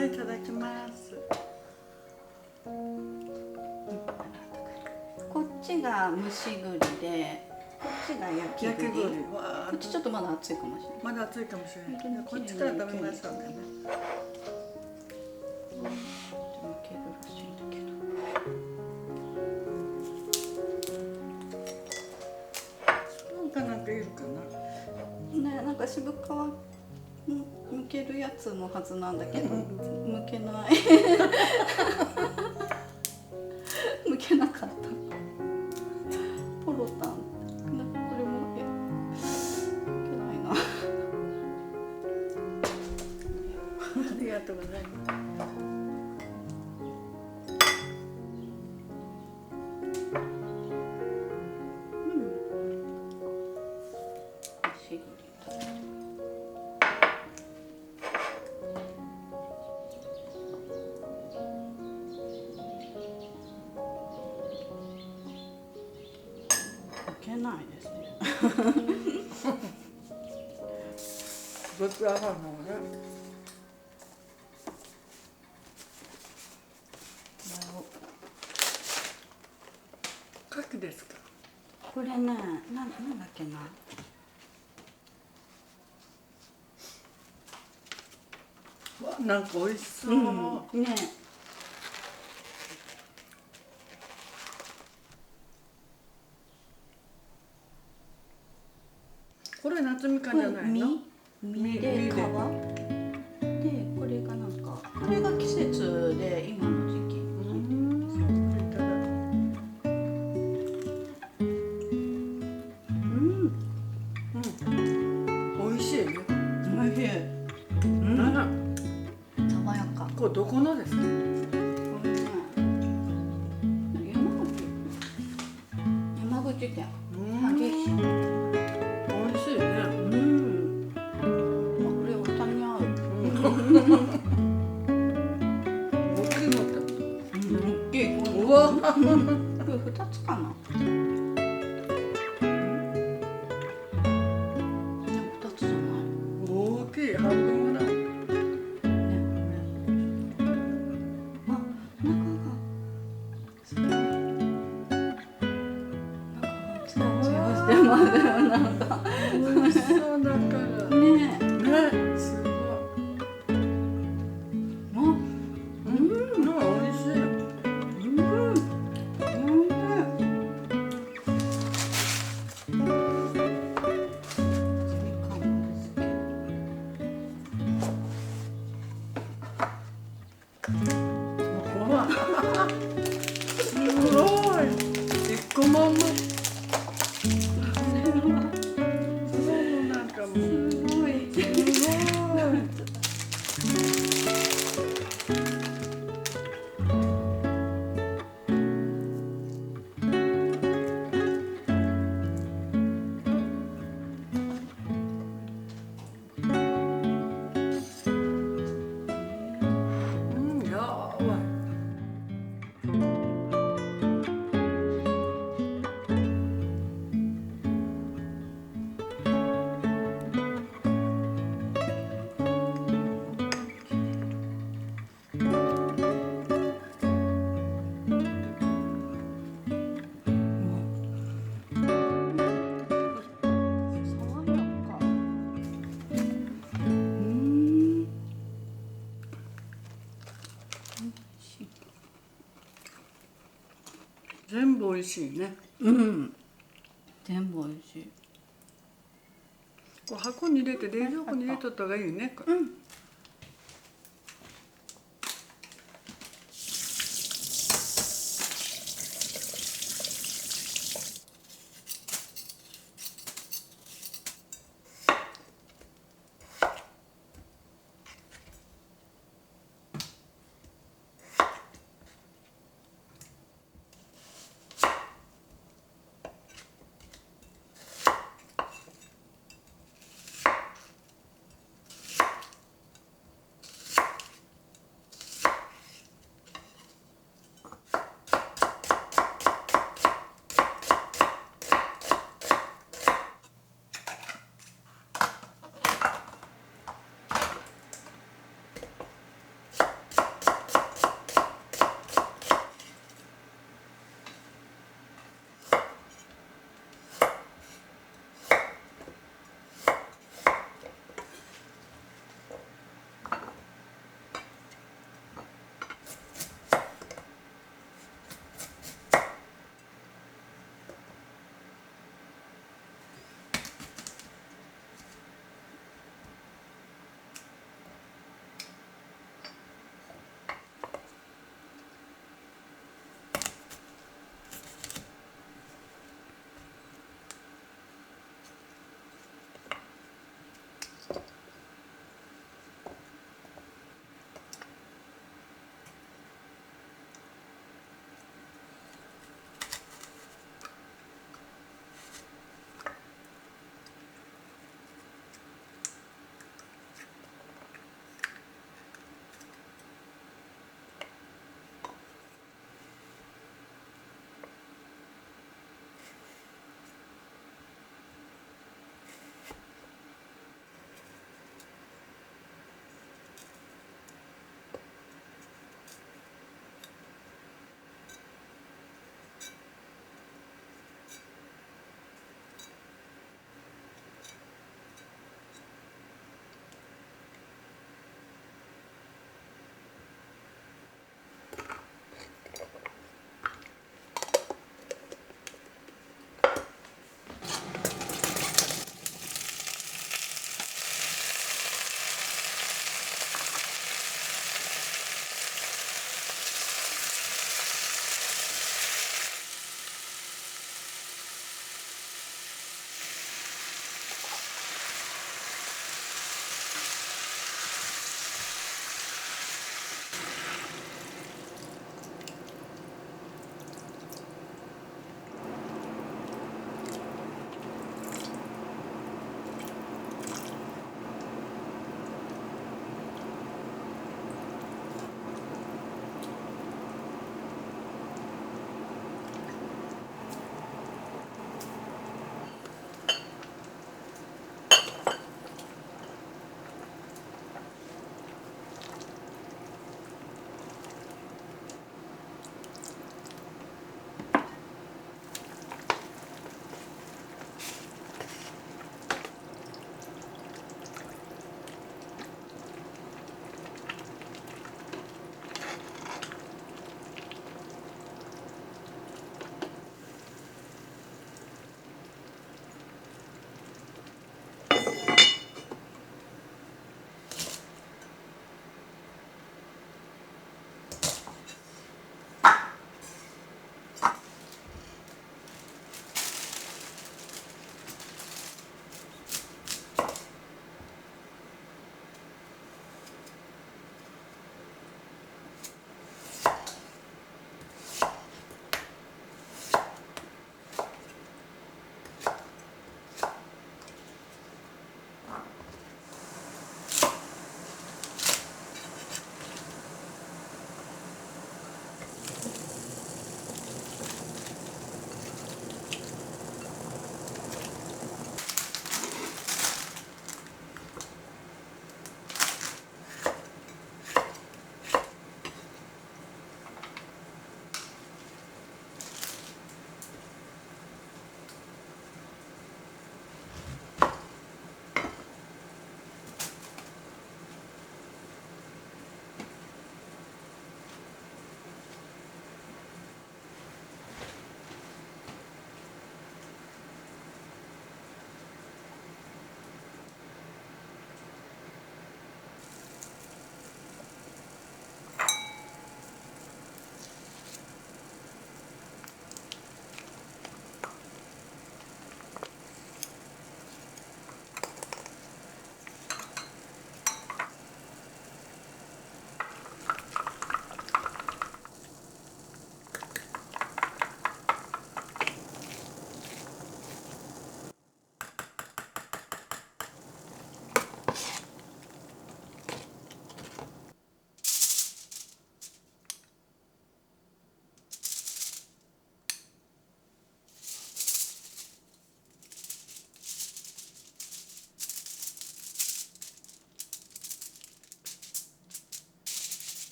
いただきます。こっちが蒸し栗で、こっちが焼き栗。こっちちょっとまだ熱いかもしれない。まだ熱いかもしれない。こっちから食べましょうかね。なんかいるかな。ね、なんか渋皮剥けるやつのはずなんだけど、剥けない。剥けなかった。ポロタン。これも剥けないな。ありがとうございます。ないですね。どちらかのね。牡蠣ですか。これね、なんだっけな。わ、なんか美味しそう。ね。これ夏みかんじゃないの？実で皮で、これがなんか、これが季節で今の時期。美味しいね。美味しい。爽やか。これどこのですか？山口県。萩市。美味しいね。これお茶に合う。大きいのって。大きい。うわ。これ2つかな。2つじゃない。大きい、半分ぐらい。あ、中がすごい。中がツヤツヤしてますよ。なんか美味しそうだから。ねえ。ね、すごい。美味しい。うわすごい一個ももなんかもうすごい。すごいやばい爽やか。うん。全部美味しいね。うん。全部美味しい。こう箱に入れて冷蔵庫に入れとった方がいいね。うん。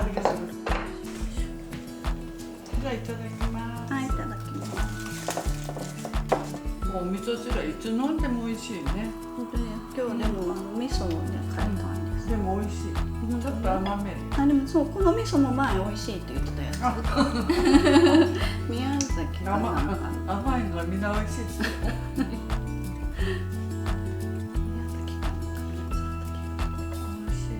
ありがとうございます。じゃあいただきます。はい、いただきます。もうお味噌汁はいつ飲んでも美味しいね。本当に今日でも味噌をね変えたんです。でも美味しい。ちょっと甘めで。あ、でもそう、この味噌も前美味しいって言ってたやつ。宮崎かなんか。甘いのがみんな美味しいです。宮崎か美味しい。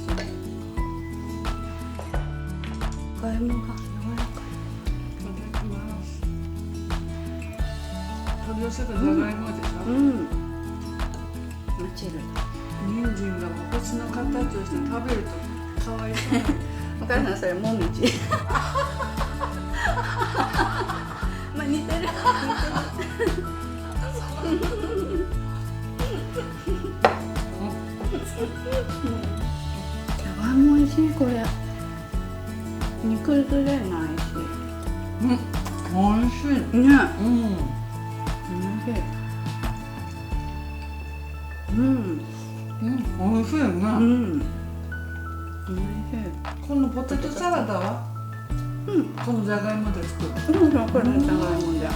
じゃがいもが柔らかい。いただきます。取り寄せたじゃがいもでしょ。うん。マチル人参が星の形をして食べるとかわいそう。お母さんそれもみじ。まあ似てる。じゃがいも美味しいこれ。煮崩れないし。うん、美味しい。ね。うん。美味しい。うん。美味しいよね。うん。美味しい。このポテトサラダは、うん。このじゃがいもで作る。うん、これじゃがいもで。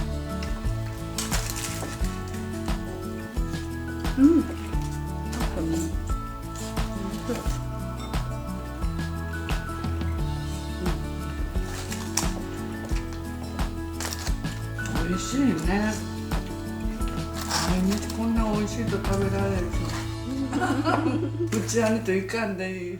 うん。美味しいね。毎日こんな美味しいと食べられるし。うちはねといかんでいい。